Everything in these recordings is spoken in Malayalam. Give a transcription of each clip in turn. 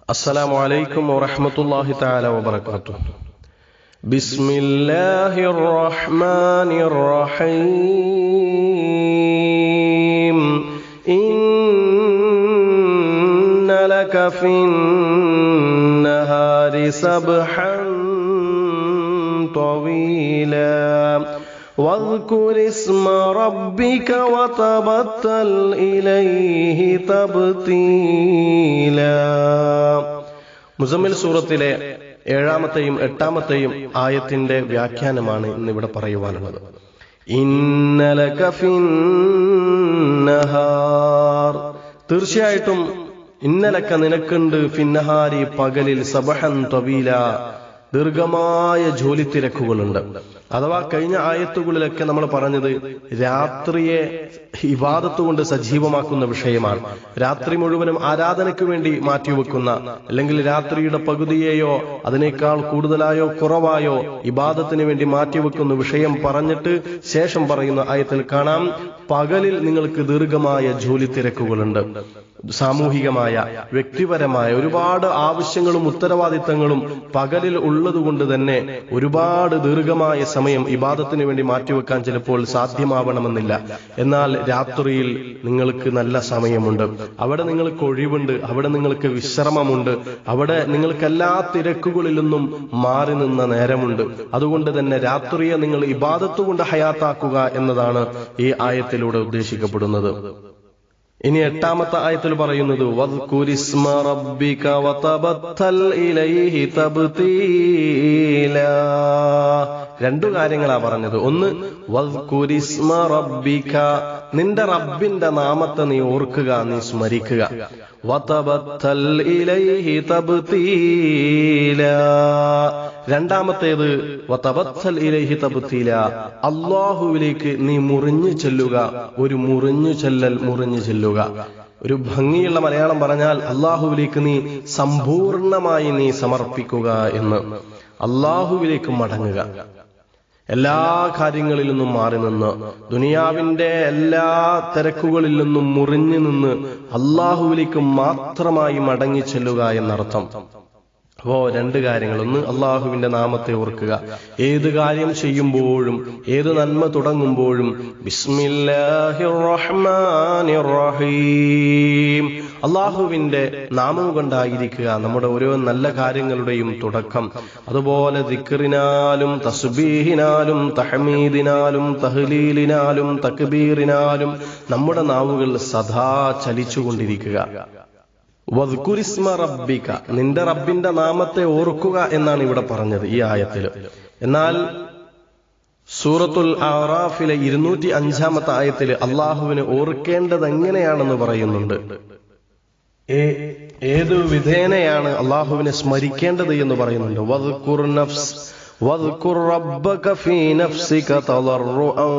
السلام عليكم ورحمة الله تعالى وبركاته. بسم الله الرحمن الرحيم. إن لك في النهار سبحا طويلا واذكر اسم ربك وتبتل إليه تبتيلا. മുസമ്മിൽ സൂറത്തിലെ 7-ാമത്തെയും 8-ാമത്തെയും ആയത്തിന്റെ വ്യാഖ്യാനമാണ് ഇന്നിവിടെ പറയുവാനുള്ളത്. ഇന്നലക ഫിന്നഹാർ, തീർച്ചയായിട്ടും ഇന്നലക്ക നിനക്കുണ്ട്, ഫിന്നഹാരി പകലിൽ, സബഹൻ ത്വീല ദീർഘമായ ജോലി തിരക്കുകളുണ്ട്. അഥവാ കഴിഞ്ഞ ആയത്തുകളിലൊക്കെ നമ്മൾ പറഞ്ഞത് രാത്രിയെ ഇബാദത്ത് കൊണ്ട് സജീവമാക്കുന്ന വിഷയമാണ്. രാത്രി മുഴുവനും ആരാധനയ്ക്ക് വേണ്ടി മാറ്റിവെക്കുന്ന, അല്ലെങ്കിൽ രാത്രിയുടെ പകുതിയെയോ അതിനേക്കാൾ കൂടുതലായോ കുറവായോ ഇബാദത്തിന് വേണ്ടി മാറ്റിവെക്കുന്ന വിഷയം പറഞ്ഞിട്ട് ശേഷം പറയുന്ന ആയത്തിൽ കാണാം, പകലിൽ നിങ്ങൾക്ക് ദീർഘമായ ജോലി തിരക്കുകളുണ്ട്. സാമൂഹികമായ, വ്യക്തിപരമായ ഒരുപാട് ആവശ്യങ്ങളും ഉത്തരവാദിത്തങ്ങളും പകലിൽ ഉള്ളതുകൊണ്ട് തന്നെ ഒരുപാട് ദീർഘമായ സമയം ഇബാദത്തിന് വേണ്ടി മാറ്റിവെക്കാൻ ചിലപ്പോൾ സാധ്യമാവണമെന്നില്ല. എന്നാൽ രാത്രിയിൽ നിങ്ങൾക്ക് നല്ല സമയമുണ്ട്, അവിടെ നിങ്ങൾക്ക് ഒഴിവുണ്ട്, അവിടെ നിങ്ങൾക്ക് വിശ്രമമുണ്ട്, അവിടെ നിങ്ങൾക്ക് എല്ലാ തിരക്കുകളിൽ നിന്നും മാറി നിന്ന നേരമുണ്ട്. അതുകൊണ്ട് തന്നെ രാത്രിയെ നിങ്ങൾ ഇബാദത്ത് കൊണ്ട് ഹയാത്താക്കുക എന്നതാണ് ഈ ആയത്തിലൂടെ ഉദ്ദേശിക്കപ്പെടുന്നത്. ഇനി 8-ാമത്തെ ആയത്തിൽ പറയുന്നത് വദ്കുരിസ്മ റബ്ബിക വതബത്തൽ ഇലൈഹി തബ്തീല. രണ്ടു കാര്യങ്ങളാ പറഞ്ഞത്. ഒന്ന്, വദ്കുരിസ്മ റബ്ബിക, നിന്റെ റബ്ബിന്റെ നാമത്തെ നീ ഓർക്കുക, നീ സ്മരിക്കുക. വതബത്തൽ ഇലൈഹി തബ്തീല. രണ്ടാമത്തേത് വതബത്തൽ ഇലൈഹി തബ്തീല, അല്ലാഹുവിലേക്ക് നീ മുറിഞ്ഞു ചെല്ലുക, ഒരു മുറിഞ്ഞു ചെല്ലുക. ഒരു ഭംഗിയുള്ള മലയാളം പറഞ്ഞാൽ അല്ലാഹുവിലേക്ക് നീ സമ്പൂർണമായി നീ സമർപ്പിക്കുക എന്ന്. അല്ലാഹുവിലേക്ക് മടങ്ങുക, എല്ലാ കാര്യങ്ങളിൽ നിന്നും മാറി നിന്ന്, ദുനിയാവിന്റെ എല്ലാ തിരക്കുകളിൽ നിന്നും മുറിഞ്ഞു നിന്ന് അല്ലാഹുവിലേക്ക് മാത്രമായി മടങ്ങി ചെല്ലുക എന്നർത്ഥം. അപ്പോ രണ്ട് കാര്യങ്ങൾ. ഒന്ന്, അള്ളാഹുവിന്റെ നാമത്തെ ഓർക്കുക. ഏത് കാര്യം ചെയ്യുമ്പോഴും, ഏത് നന്മ തുടങ്ങുമ്പോഴും ബിസ്മില്ലാഹിർ റഹ്മാനിർ റഹീം, അള്ളാഹുവിന്റെ നാമം കൊണ്ടായിരിക്കുക നമ്മുടെ ഓരോ നല്ല കാര്യങ്ങളുടെയും തുടക്കം. അതുപോലെ ദിക്റിനാലും തസ്ബീഹിനാലും തഹ്മീദിനാലും തഹ്ലീലിനാലും തക്ബീറിനാലും നമ്മുടെ നാവുകൾ സദാ ചലിച്ചുകൊണ്ടിരിക്കുക. വദ്കുരിസ്മ റബ്ബിക, നിന്റെ റബ്ബിന്റെ നാമത്തെ ഓർക്കുക എന്നാണ് ഇവിടെ പറഞ്ഞത് ഈ ആയത്തിൽ. എന്നാൽ സൂറത്തുൽ അറാഫിലെ 205-ാമത്തെ ആയത്തിൽ അള്ളാഹുവിനെ ഓർക്കേണ്ടത് എങ്ങനെയാണെന്ന് പറയുന്നുണ്ട്. ഏത് വിധേനയാണ് അള്ളാഹുവിനെ സ്മരിക്കേണ്ടത് എന്ന് പറയുന്നുണ്ട്. വദ്കുർ റബ്ബക ഫീ നഫ്സിക തളർറുഅൻ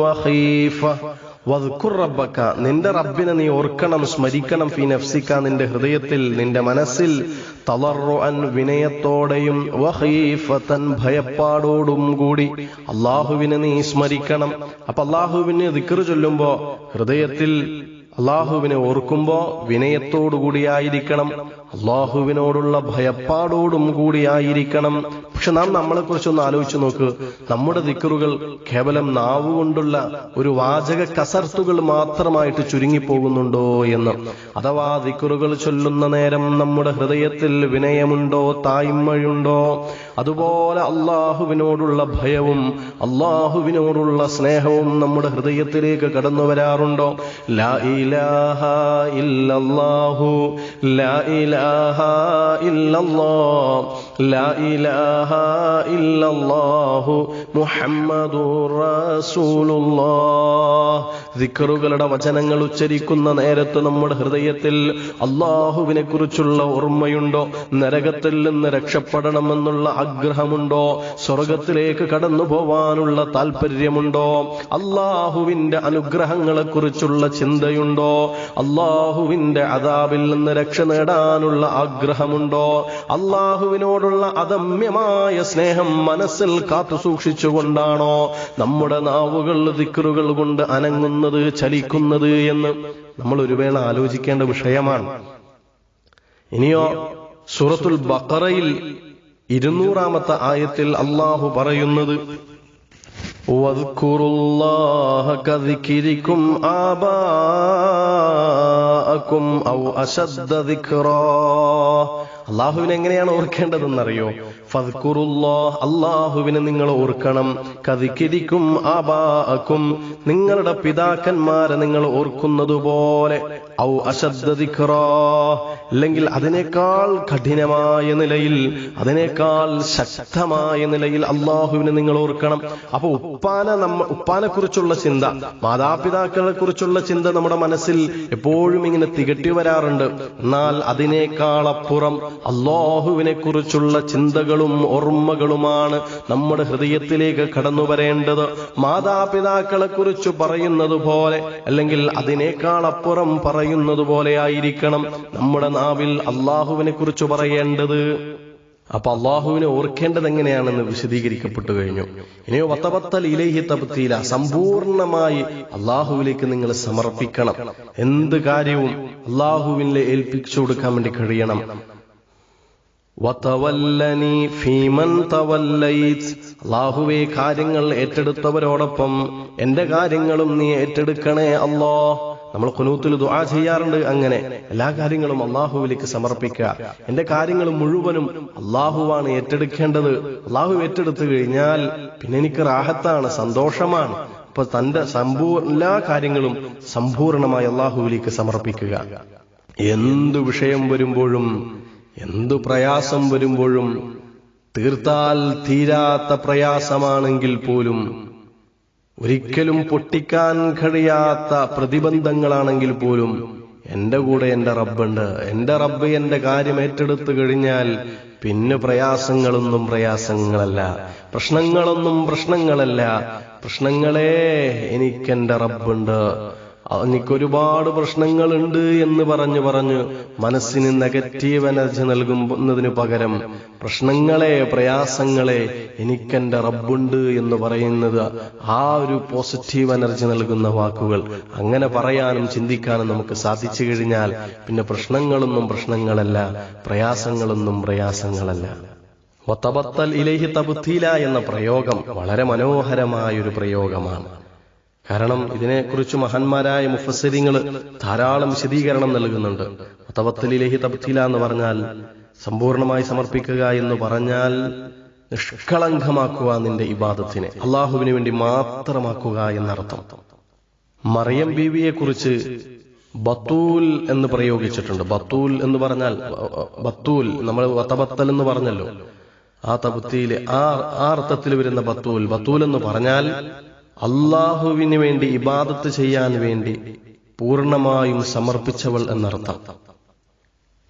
വഖീഫ. വദ്കുർ റബ്ബക, നിന്റെ റബ്ബിനെ നീ ഓർക്കണം, സ്മരിക്കണം. ഫീ നഫ്സിക, നിന്റെ ഹൃദയത്തിൽ, നിന്റെ മനസ്സിൽ. തളർറുഅൻ, വിനയത്തോടെയും. വഖീഫതൻ, ഭയപ്പാടോടും കൂടി അള്ളാഹുവിനെ നീ സ്മരിക്കണം. അപ്പൊ അള്ളാഹുവിന് ദിക്ർ ചൊല്ലുമ്പോ ഹൃദയത്തിൽ അള്ളാഹുവിനെ ഓർക്കുമ്പോ വിനയത്തോടുകൂടിയായിരിക്കണം, അള്ളാഹുവിനോടുള്ള ഭയപ്പാടോടും കൂടിയായിരിക്കണം. പക്ഷെ നാം നമ്മളെ കുറിച്ചൊന്ന് ആലോചിച്ചു നോക്ക്. നമ്മുടെ ദിക്റുകൾ കേവലം നാവുകൊണ്ടുള്ള ഒരു വാചക കസർത്തുകൾ മാത്രമായിട്ട് ചുരുങ്ങിപ്പോകുന്നുണ്ടോ എന്ന്. അഥവാ ദിക്റുകൾ ചൊല്ലുന്ന നേരം നമ്മുടെ ഹൃദയത്തിൽ വിനയമുണ്ടോ, തായ്മയുണ്ടോ? അതുപോലെ അള്ളാഹുവിനോടുള്ള ഭയവും അള്ളാഹുവിനോടുള്ള സ്നേഹവും നമ്മുടെ ഹൃദയത്തിലേക്ക് കടന്നു വരാറുണ്ടോ? ലാ ഇലാഹ ഇല്ലല്ലാഹു, ലാ ഇലാഹ ഇല്ലല്ലാഹ്, ലാ ഇലാഹ ഇല്ലല്ലാഹു മുഹമ്മദുർ റസൂലുള്ളാഹ്. ദിക്റുകളുടെ വചനങ്ങൾ ഉച്ചരിക്കുന്ന നേരത്ത് നമ്മുടെ ഹൃദയത്തിൽ അള്ളാഹുവിനെ കുറിച്ചുള്ള ഓർമ്മയുണ്ടോ? നരകത്തിൽ നിന്ന് രക്ഷപ്പെടണമെന്നുള്ള ആഗ്രഹമുണ്ടോ? സ്വർഗത്തിലേക്ക് കടന്നു പോവാനുള്ള താല്പര്യമുണ്ടോ? അള്ളാഹുവിന്റെ അനുഗ്രഹങ്ങളെ കുറിച്ചുള്ള ചിന്തയുണ്ടോ? അള്ളാഹുവിന്റെ അദാബിൽ നിന്ന് രക്ഷ നേടാനുള്ള ആഗ്രഹമുണ്ടോ? അള്ളാഹുവിനോടുള്ള അദമ്യമായ സ്നേഹം മനസ്സിൽ കാത്തു സൂക്ഷിച്ചുകൊണ്ടാണോ നമ്മുടെ നാവുകൾ ദിക്റുകൾ കൊണ്ട് അനങ്ങുന്നത്, ചലിക്കുന്നത് എന്ന് നമ്മൾ ഒരു വേള ആലോചിക്കേണ്ട വിഷയമാണ്. ഇനിയോ സൂറത്തുൽ ബഖറയിൽ 200-ാമത്തെ ആയത്തിൽ അല്ലാഹു പറയുന്നത് വദ്കുറുല്ലാഹ കദിക്രികും ആബാഅകും ഔ അശദ്ദ ദിക്റാ. അല്ലാഹുവിനെ എങ്ങനെയാണ് ഓർക്കേണ്ടതെന്നറിയോ? ഫദ്കുറുല്ലാഹ്, അല്ലാഹുവിനെ നിങ്ങൾ ഓർക്കണം. കദിക്രികും ആബാഅകും, നിങ്ങളുടെ പിതാക്കന്മാരെ നിങ്ങൾ ഓർക്കുന്നതുപോലെ. ഔ അശദ്ദ ദിക്റാ, അല്ലെങ്കിൽ അതിനേക്കാൾ കഠിനമായ നിലയിൽ, അതിനേക്കാൾ ശക്തമായ നിലയിൽ അല്ലാഹുവിനെ നിങ്ങൾ ഓർക്കണം. അപ്പൊ ഉപ്പാനെ കുറിച്ചുള്ള ചിന്ത, മാതാപിതാക്കളെ കുറിച്ചുള്ള ചിന്ത നമ്മുടെ മനസ്സിൽ എപ്പോഴും ഇങ്ങനെ തികട്ടി വരാറുണ്ട്. എന്നാൽ അതിനേക്കാൾ അപ്പുറം അല്ലാഹുവിനെ കുറിച്ചുള്ള ചിന്തകളും ഓർമ്മകളുമാണ് നമ്മുടെ ഹൃദയത്തിലേക്ക് കടന്നു വരേണ്ടത്. മാതാപിതാക്കളെ കുറിച്ച് പറയുന്നത് പോലെ, അല്ലെങ്കിൽ അതിനേക്കാൾ അപ്പുറം പറയുന്നത് പോലെ ആയിരിക്കണം നമ്മുടെ നാവിൽ അല്ലാഹുവിനെ കുറിച്ച് പറയേണ്ടത്. അപ്പൊ അള്ളാഹുവിനെ ഓർക്കേണ്ടത് എങ്ങനെയാണെന്ന് വിശദീകരിക്കപ്പെട്ടു കഴിഞ്ഞു. ഇനിയോ വതബത്തൽ ഇലൈഹി തബ്തീല, സമ്പൂർണമായി അള്ളാഹുവിലേക്ക് നിങ്ങൾ സമർപ്പിക്കണം. എന്ത് കാര്യവും അള്ളാഹുവിനെ ഏൽപ്പിച്ചു കൊടുക്കാൻ വേണ്ടി കഴിയണം. വതവല്ലനി ഫീമൻ തവല്ലൈത്, അല്ലാഹുവേ കാര്യങ്ങൾ ഏറ്റെടുത്തവരോടൊപ്പം എന്റെ കാര്യങ്ങളും നീ ഏറ്റെടുക്കണേ അല്ലാഹ്. നമ്മൾ ഖുനൂത്തിൽ ദുആ ചെയ്യാറുണ്ട്. അങ്ങനെ എല്ലാ കാര്യങ്ങളും അള്ളാഹുവിലേക്ക് സമർപ്പിക്കുക. എന്റെ കാര്യങ്ങൾ മുഴുവനും അള്ളാഹുവാണ് ഏറ്റെടുക്കേണ്ടത്. അള്ളാഹു ഏറ്റെടുത്തു കഴിഞ്ഞാൽ പിന്നെ എനിക്ക് റാഹത്താണ്, സന്തോഷമാണ്. അപ്പൊ തന്റെ എല്ലാ കാര്യങ്ങളും സമ്പൂർണമായി അള്ളാഹുവിലേക്ക് സമർപ്പിക്കുക. എന്തു വിഷയം വരുമ്പോഴും, എന്തു പ്രയാസം വരുമ്പോഴും, തീർത്താൽ തീരാത്ത പ്രയാസമാണെങ്കിൽ പോലും, ഒരിക്കലും പൊട്ടിക്കാൻ കഴിയാത്ത പ്രതിബന്ധങ്ങളാണെങ്കിൽ പോലും, എന്റെ കൂടെ എന്റെ റബ്ബുണ്ട്. എന്റെ റബ്ബ് എന്റെ കാര്യം ഏറ്റെടുത്തു കഴിഞ്ഞാൽ പിന്നെ പ്രയാസങ്ങളൊന്നും പ്രയാസങ്ങളല്ല, പ്രശ്നങ്ങളൊന്നും പ്രശ്നങ്ങളല്ല. പ്രശ്നങ്ങളെ എനിക്കെന്റെ റബ്ബുണ്ട്, എനിക്കൊരുപാട് പ്രശ്നങ്ങളുണ്ട് എന്ന് പറഞ്ഞു മനസ്സിന് നെഗറ്റീവ് എനർജി നൽകുന്നതിന് പകരം പ്രശ്നങ്ങളെ, പ്രയാസങ്ങളെ എനിക്കെന്റെ റബ്ബുണ്ട് എന്ന് പറയുന്നത് ആ ഒരു പോസിറ്റീവ് എനർജി നൽകുന്ന വാക്കുകൾ. അങ്ങനെ പറയാനും ചിന്തിക്കാനും നമുക്ക് സാധിച്ചു കഴിഞ്ഞാൽ പിന്നെ പ്രശ്നങ്ങളൊന്നും പ്രശ്നങ്ങളല്ല, പ്രയാസങ്ങളൊന്നും പ്രയാസങ്ങളല്ല. വതബത്തൽ ഇലൈഹി തബ്തീല എന്ന പ്രയോഗം വളരെ മനോഹരമായൊരു പ്രയോഗമാണ്. കാരണം ഇതിനെക്കുറിച്ച് മഹാന്മാരായ മുഫസ്സിരിങ്ങൾ ധാരാളം വിശദീകരണം നൽകുന്നുണ്ട്. വതബത്തൽ ഇലൈഹി തബ്തീല എന്ന് പറഞ്ഞാൽ സമ്പൂർണമായി സമർപ്പിക്കുക എന്ന് പറഞ്ഞാൽ നിഷ്കളങ്കമാക്കുക നിന്റെ ഇബാദത്തിനെ, അള്ളാഹുവിന് വേണ്ടി മാത്രമാക്കുക എന്നർത്ഥം. മറിയം ബീവിയെ കുറിച്ച് ബത്തൂൽ എന്ന് പ്രയോഗിച്ചിട്ടുണ്ട്. ബത്തൂൽ എന്ന് പറഞ്ഞാൽ, ബത്തൂൽ നമ്മൾ വതബത്തൽ എന്ന് പറഞ്ഞല്ലോ, ആ തബ്തീല് ആ അർത്ഥത്തിൽ വരുന്ന ബത്തൂൽ. ബത്തൂൽ എന്ന് പറഞ്ഞാൽ അള്ളാഹുവിന് വേണ്ടി ഇബാദത്ത് ചെയ്യാൻ വേണ്ടി പൂർണ്ണമായും സമർപ്പിച്ചവൾ എന്നർത്ഥം.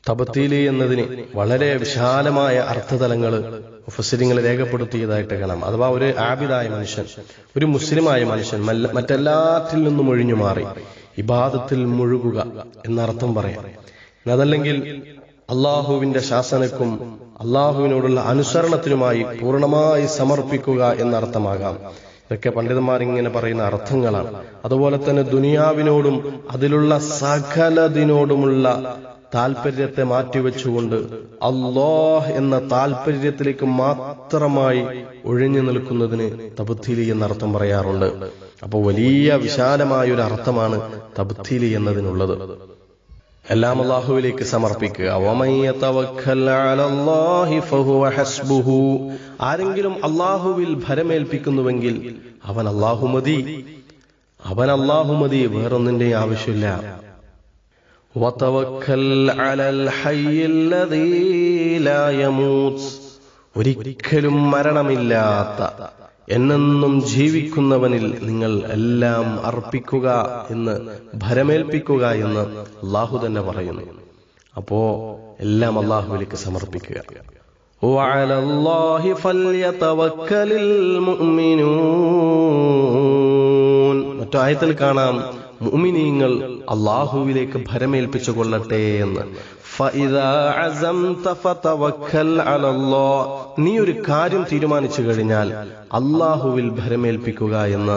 തബ്തീല് എന്നതിന് വളരെ വിശാലമായ അർത്ഥതലങ്ങൾ മുഫസ്സിരിങ്ങൾ രേഖപ്പെടുത്തിയതായിട്ട് കാണാം. അഥവാ ഒരു ആബിദായ മനുഷ്യൻ, ഒരു മുസ്ലിമായ മനുഷ്യൻ മറ്റെല്ലാത്തിൽ നിന്നും ഒഴിഞ്ഞു മാറി ഇബാദത്തിൽ മുഴുകുക എന്നർത്ഥം പറയാം. അതല്ലെങ്കിൽ അള്ളാഹുവിന്റെ ശാസനക്കും അള്ളാഹുവിനോടുള്ള അനുസരണത്തിനുമായി പൂർണ്ണമായി സമർപ്പിക്കുക എന്നർത്ഥമാകാം. ഇതൊക്കെ പണ്ഡിതന്മാർ ഇങ്ങനെ പറയുന്ന അർത്ഥങ്ങളാണ്. അതുപോലെ തന്നെ ദുനിയാവിനോടും അതിലുള്ള സകലതിനോടുമുള്ള താല്പര്യത്തെ മാറ്റിവെച്ചുകൊണ്ട് അല്ലാഹ് എന്ന താല്പര്യത്തിലേക്ക് മാത്രമായി ഒഴിഞ്ഞു നിൽക്കുന്നതിന് തബ്തീലി എന്നർത്ഥം പറയാറുണ്ട്. അപ്പോൾ വലിയ വിശാലമായ ഒരു അർത്ഥമാണ് തബ്തീലി എന്നതിനുള്ളത്. എല്ലാം അല്ലാഹുവിലേക്ക് സമർപ്പിക്കുക. വമൻ യതവക്കൽ അലല്ലാഹി ഫഹുവ ഹസ്ബുഹു, ആരെങ്കിലും അല്ലാഹുവിൽ ഭരമേൽപ്പിക്കുന്നുവെങ്കിൽ അവൻ അല്ലാഹു മതി, അവൻ അല്ലാഹു മതി, വേറൊന്നിന്റെ ആവശ്യമില്ല. വതവക്കൽ അലൽ ഹയ്യില്ലദീ ലാ യമൂത്ത്, ഒരിക്കലും മരണമില്ലാത്ത എന്നെന്നും ജീവിക്കുന്നവനിൽ നിങ്ങൾ എല്ലാം അർപ്പിക്കുക എന്ന്, ഭരമേൽപ്പിക്കുക എന്ന് അല്ലാഹു തന്നെ പറയുന്നു. അപ്പോ എല്ലാം അല്ലാഹുവിലേക്ക് സമർപ്പിക്കുക. വഅലല്ലാഹി ഫൽയതവക്കലിൽ മുഅ്മിനൂൻ, മറ്റു ആയത്തിൽ കാണാം മുഅ്മിനീങ്ങൾ അല്ലാഹുവിലേക്ക് ഭരമേൽപ്പിച്ചു കൊള്ളട്ടെ എന്ന്. ഫഇദാ അസംത ഫതവക്കൽ അലല്ലാഹ്, നീ ഒരു കാര്യം തീരുമാനിച്ചു കഴിഞ്ഞാൽ അല്ലാഹുവിൽ ഭരമേൽപ്പിക്കുക എന്ന്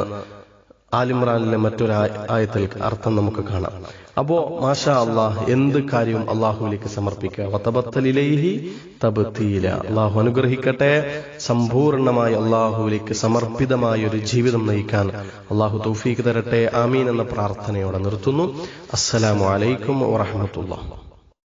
ആലിമ്രാനിലെ മറ്റൊരു ആയത്തിൽ അർത്ഥം നമുക്ക് കാണാം. അപ്പോ മാഷാ അല്ലാഹ് എന്ത് കാര്യവും അള്ളാഹുവിലേക്ക് സമർപ്പിക്കുക. വതബത്തലിലൈഹി തബ്തീല. അള്ളാഹു അനുഗ്രഹിക്കട്ടെ. സമ്പൂർണമായി അള്ളാഹുവിലേക്ക് സമർപ്പിതമായ ഒരു ജീവിതം നയിക്കാൻ അള്ളാഹു തൗഫീഖ് തരട്ടെ. ആമീൻ എന്ന പ്രാർത്ഥനയോടെ നിർത്തുന്നു. അസ്സലാമു അലൈക്കും വറഹ്മത്തുള്ളാഹി.